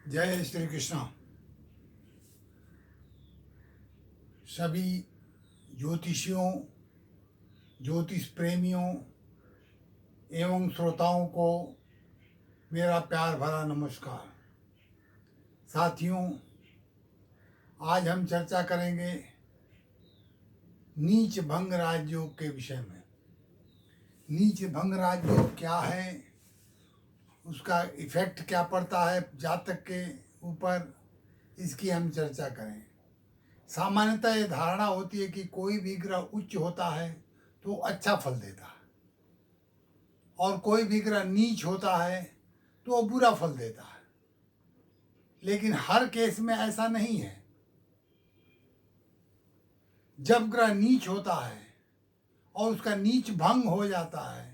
जय श्री कृष्ण। सभी ज्योतिषियों, ज्योतिष प्रेमियों एवं श्रोताओं को मेरा प्यार भरा नमस्कार। साथियों, आज हम चर्चा करेंगे नीच भंग राजयोग के विषय में। नीच भंग राजयोग क्या है, उसका इफेक्ट क्या पड़ता है जातक के ऊपर, इसकी हम चर्चा करें। सामान्यतः ये धारणा होती है कि कोई भी ग्रह उच्च होता है तो अच्छा फल देता है और कोई भी ग्रह नीच होता है तो वो बुरा फल देता है। लेकिन हर केस में ऐसा नहीं है। जब ग्रह नीच होता है और उसका नीच भंग हो जाता है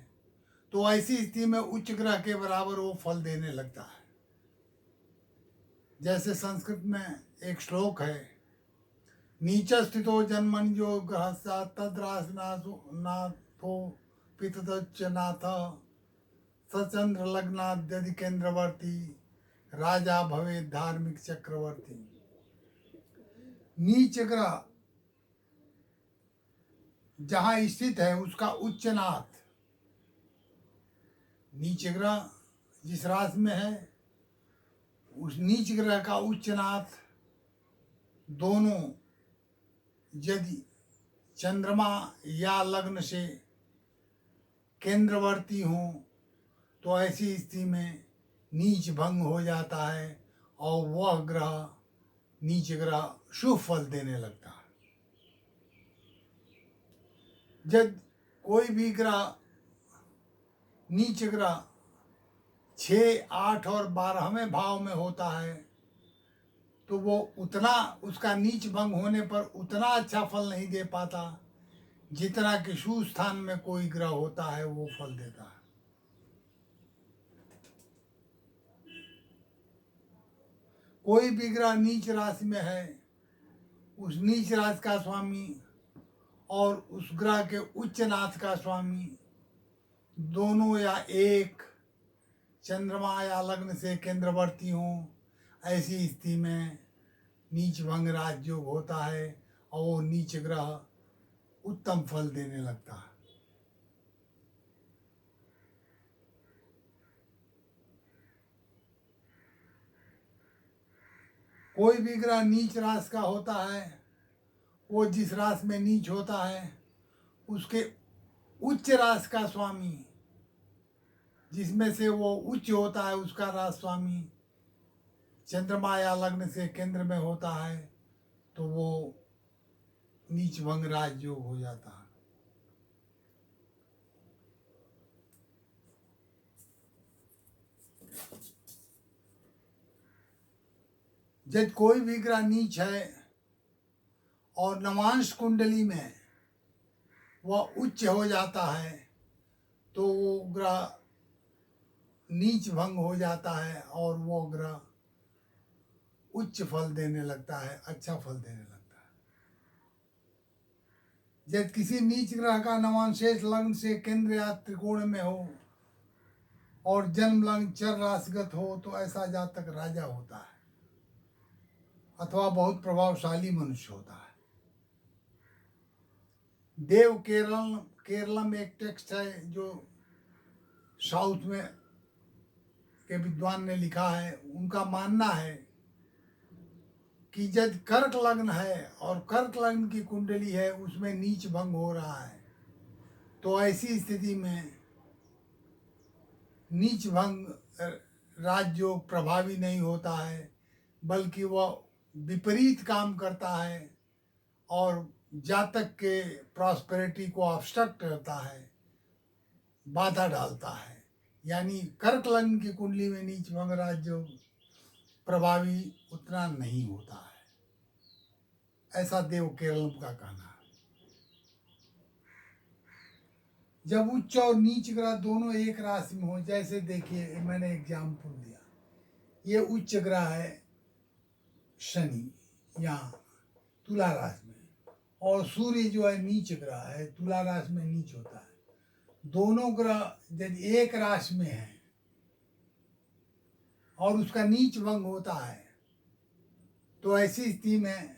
तो ऐसी स्थिति में उच्च ग्रह के बराबर वो फल देने लगता है। जैसे संस्कृत में एक श्लोक है, नीच स्थितो जन्मन्यो ग्रहस्या तद्रासनाथो पितृच नाथ सचंद्र लग्नाद्यदि केंद्रवर्ती राजा भवे धार्मिक चक्रवर्ती। नीच ग्रह जहाँ स्थित है उसका उच्चनाथ, नीच ग्रह जिस राशि में है उस नीच ग्रह का उच्चनाथ दोनों यदि चंद्रमा या लग्न से केंद्रवर्ती हों तो ऐसी स्थिति में नीच भंग हो जाता है और वह ग्रह नीच ग्रह शुभ फल देने लगता है। जब कोई भी ग्रह नीच ग्रह 6, 8 और 12वें भाव में होता है तो वो उतना, उसका नीच भंग होने पर उतना अच्छा फल नहीं दे पाता जितना कि शुभ स्थान में कोई ग्रह होता है वो फल देता है। कोई भी ग्रह नीच राशि में है, उस नीच राशि का स्वामी और उस ग्रह के उच्चनाथ का स्वामी दोनों या एक चंद्रमा या लग्न से केंद्रवर्ती हों, ऐसी स्थिति में नीच भंग राजयोग होता है और वो नीच ग्रह उत्तम फल देने लगता है। कोई भी ग्रह नीच राशि का होता है, वो जिस राशि में नीच होता है उसके उच्च राशि का स्वामी, जिसमें से वो उच्च होता है उसका राशि स्वामी चंद्रमा या लग्न से केंद्र में होता है तो वो नीच भंग राजयोग हो जाता है। जब कोई भी ग्रह नीच है और नवांश कुंडली में वह उच्च हो जाता है तो वो ग्रह नीच भंग हो जाता है और वो ग्रह उच्च फल देने लगता है, अच्छा फल देने लगता है। जब किसी नीच ग्रह का नवांशेष लग्न से केंद्र या त्रिकोण में हो और जन्म लग्न चर राशिगत हो तो ऐसा जातक राजा होता है अथवा बहुत प्रभावशाली मनुष्य होता है। देव केरलम एक टेक्स्ट है जो साउथ में के विद्वान ने लिखा है। उनका मानना है कि जब कर्क लग्न है और कर्क लग्न की कुंडली है उसमें नीच भंग हो रहा है तो ऐसी स्थिति में नीच भंग राजयोग प्रभावी नहीं होता है, बल्कि वह विपरीत काम करता है और जातक के प्रॉस्पेरिटी को ऑब्स्ट्रक्ट करता है, बाधा डालता है। यानी कर्क लग्न की कुंडली में नीच भंग राजयोग प्रभावी उतना नहीं होता है, ऐसा देव केरल का कहना है। जब उच्च और नीच ग्रह दोनों एक राशि में हो, जैसे देखिए मैंने एग्जाम्पल दिया, ये उच्च ग्रह है शनि यहाँ तुला राशि में और सूर्य जो है नीच ग्रह है, तुला राशि में नीच होता है। दोनों ग्रह यदि एक राशि में है और उसका नीच भंग होता है, तो ऐसी स्थिति में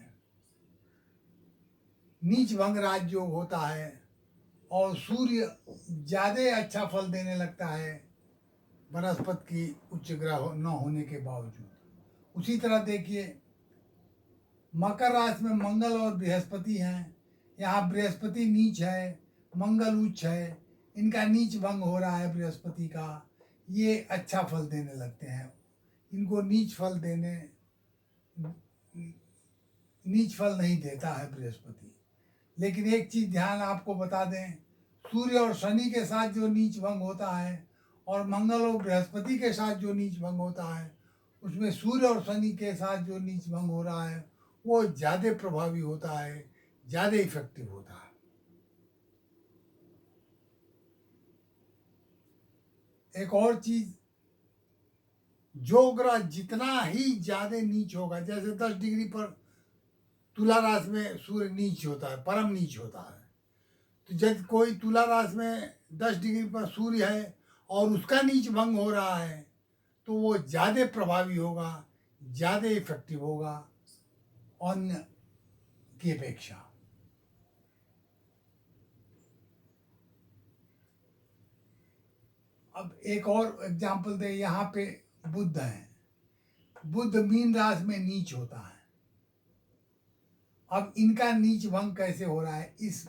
नीच भंग राजयोग होता है और सूर्य ज़्यादा अच्छा फल देने लगता है बृहस्पति की उच्च ग्रह न होने के बावजूद। उसी तरह देखिए मकर राशि में मंगल और बृहस्पति हैं, यहाँ बृहस्पति नीच है, मंगल उच्च है, इनका नीच भंग हो रहा है बृहस्पति का, ये अच्छा फल देने लगते हैं। इनको नीच फल नहीं देता है बृहस्पति। लेकिन एक चीज़ ध्यान आपको बता दें, सूर्य और शनि के साथ जो नीच भंग होता है और मंगल और बृहस्पति के साथ जो नीच भंग होता है, उसमें सूर्य और शनि के साथ जो नीच भंग हो रहा है वो ज़्यादा प्रभावी होता है, ज़्यादा इफेक्टिव होता है। एक और चीज़, जो ग्रह जितना ही ज़्यादा नीच होगा, जैसे 10 डिग्री पर तुला राशि में सूर्य नीच होता है, परम नीच होता है, तो जब कोई तुला राशि में 10 डिग्री पर सूर्य है और उसका नीच भंग हो रहा है तो वो ज़्यादा प्रभावी होगा, ज़्यादा इफेक्टिव होगा अन्य की अपेक्षा। अब एक और एग्जाम्पल दे, यहाँ पे बुध हैं, बुध मीन राशि में नीच होता है। अब इनका नीच भंग कैसे हो रहा है, इस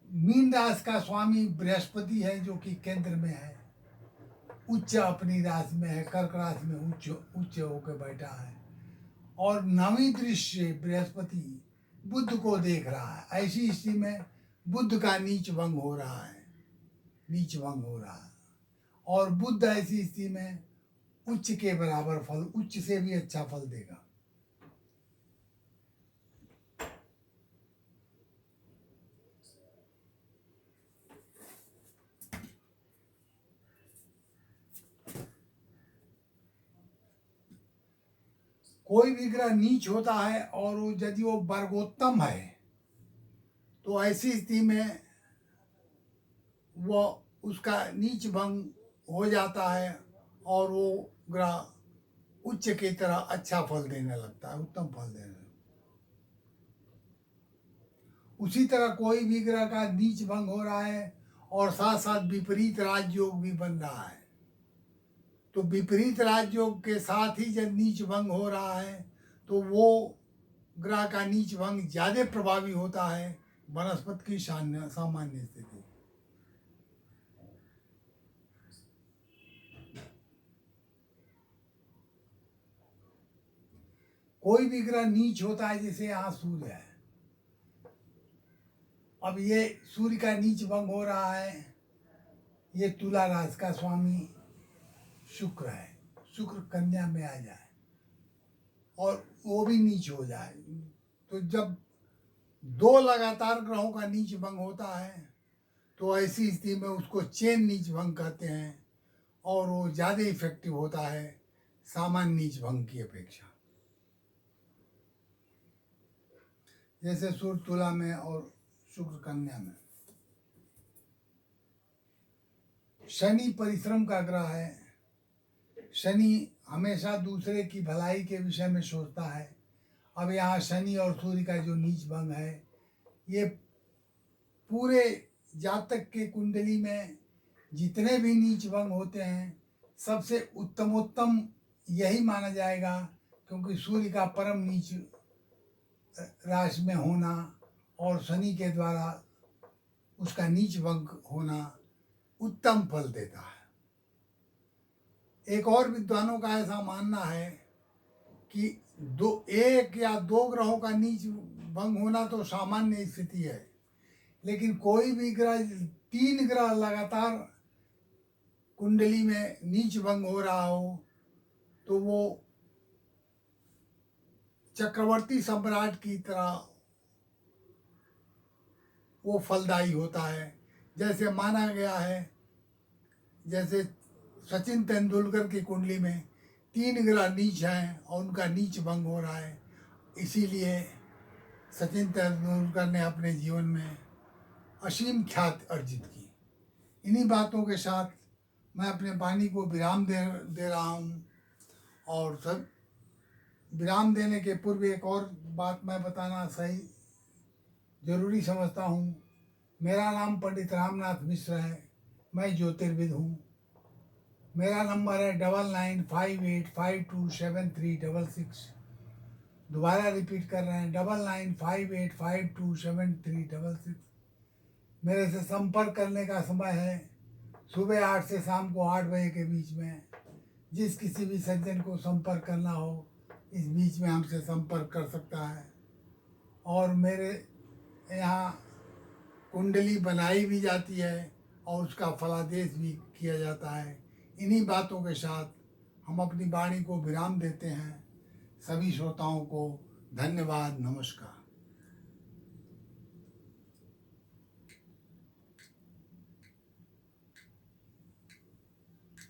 मीन राशि का स्वामी बृहस्पति है जो कि केंद्र में है, उच्च अपनी राशि में है, कर्क राशि में उच्च होकर बैठा है और नवीं दृष्टि बृहस्पति बुध को देख रहा है। ऐसी स्थिति में बुध का नीच भंग हो रहा है, नीच भंग हो रहा है और बुध ऐसी स्थिति में उच्च के बराबर फल, उच्च से भी अच्छा फल देगा। कोई भी ग्रह नीच होता है और वो यदि वो वर्गोत्तम है तो ऐसी स्थिति में वो उसका नीच भंग हो जाता है और वो ग्रह उच्च की तरह अच्छा फल देने लगता है, उत्तम फल देने लगता है। उसी तरह कोई भी ग्रह का नीच भंग हो रहा है और साथ साथ विपरीत राजयोग भी बन रहा है, तो विपरीत राजयोग के साथ ही जब नीच भंग हो रहा है तो वो ग्रह का नीच भंग ज़्यादा प्रभावी होता है वनस्पति की सामान्य स्थिति। कोई भी ग्रह नीच होता है, जैसे यहाँ सूर्य है, अब ये सूर्य का नीच भंग हो रहा है, ये तुला राशि का स्वामी शुक्र है, शुक्र कन्या में आ जाए और वो भी नीच हो जाए, तो जब दो लगातार ग्रहों का नीच भंग होता है तो ऐसी स्थिति में उसको चेन नीच भंग कहते हैं और वो ज़्यादा इफेक्टिव होता है सामान्य नीच भंग की अपेक्षा। जैसे सूर्य तुला में और शुक्र कन्या में। शनि परिश्रम का ग्रह है, शनि हमेशा दूसरे की भलाई के विषय में सोचता है। अब यहाँ शनि और सूर्य का जो नीच भंग है, ये पूरे जातक के कुंडली में जितने भी नीच भंग होते हैं सबसे उत्तमोत्तम यही माना जाएगा, क्योंकि सूर्य का परम नीच राशि में होना और शनि के द्वारा उसका नीच भंग होना उत्तम फल देता है। एक और विद्वानों का ऐसा मानना है कि एक या दो ग्रहों का नीच भंग होना तो सामान्य स्थिति है, लेकिन कोई भी ग्रह 3 ग्रह लगातार कुंडली में नीच भंग हो रहा हो तो वो चक्रवर्ती सम्राट की तरह वो फलदायी होता है। जैसे माना गया है, जैसे सचिन तेंदुलकर की कुंडली में 3 ग्रह नीच हैं और उनका नीच भंग हो रहा है, इसीलिए सचिन तेंदुलकर ने अपने जीवन में असीम ख्याति अर्जित की। इन्हीं बातों के साथ मैं अपने वाणी को विराम दे रहा हूँ। और सब विराम देने के पूर्व एक और बात मैं बताना सही जरूरी समझता हूँ। मेरा नाम पंडित रामनाथ मिश्र है, मैं ज्योतिर्विद हूँ। मेरा नंबर है 9958527366। दोबारा रिपीट कर रहे हैं, 9958527366। मेरे से संपर्क करने का समय है सुबह 8 से शाम को 8 बजे के बीच में। जिस किसी भी सज्जन को संपर्क करना हो इस बीच में हमसे संपर्क कर सकता है। और मेरे यहाँ कुंडली बनाई भी जाती है और उसका फलादेश भी किया जाता है। इन्हीं बातों के साथ हम अपनी वाणी को विराम देते हैं। सभी श्रोताओं को धन्यवाद, नमस्कार।